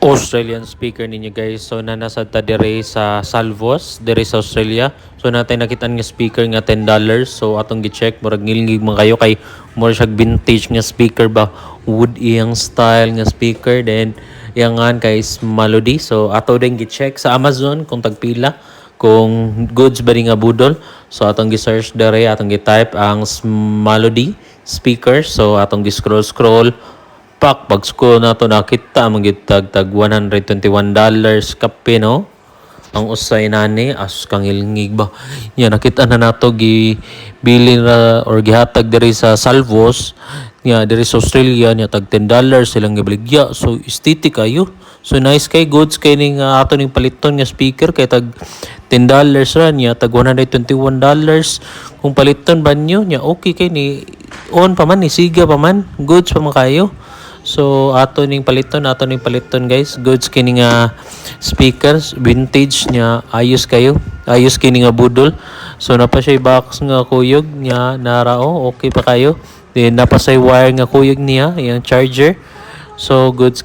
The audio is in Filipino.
Australian speaker ninyo guys. So nasa ta dire sa Salvos, dire sa Australia. So natay nakita nga speaker nga $10. So atong gi-check murag ngilngig man kayo kay mura siya vintage nga speaker ba. Wood iyang style nga speaker, then iyangan kay Melody. So ato din gi-check sa Amazon kung tagpila, kung goods ba rin nga budol. So atong gi-search dire, atong gi-type ang Melody speaker. So atong gi-scroll pag school na to nakita magitag tag $121 kape no, ang usay nani as kangilngig ba nya nakita na nato gi bili na or gihatag diri sa Salvos nya diri sa Australia nya tag $10 silang gibaligya. So aesthetic kayo, so nice kay goods kay ning ato ning paliton nga speaker kay tag $10 ra nya tag $121 kung paliton banyo nya okay kay ni on pa man ni siga pa man goods pa man kayo. So ato ning paliton guys, goods kini nga speakers vintage nya ayos kayo, ayos kini nga budol. So napa siya box nga kuyog nya narao okay pa kayo, then napa say wire nga kuyog niya yung charger. So goods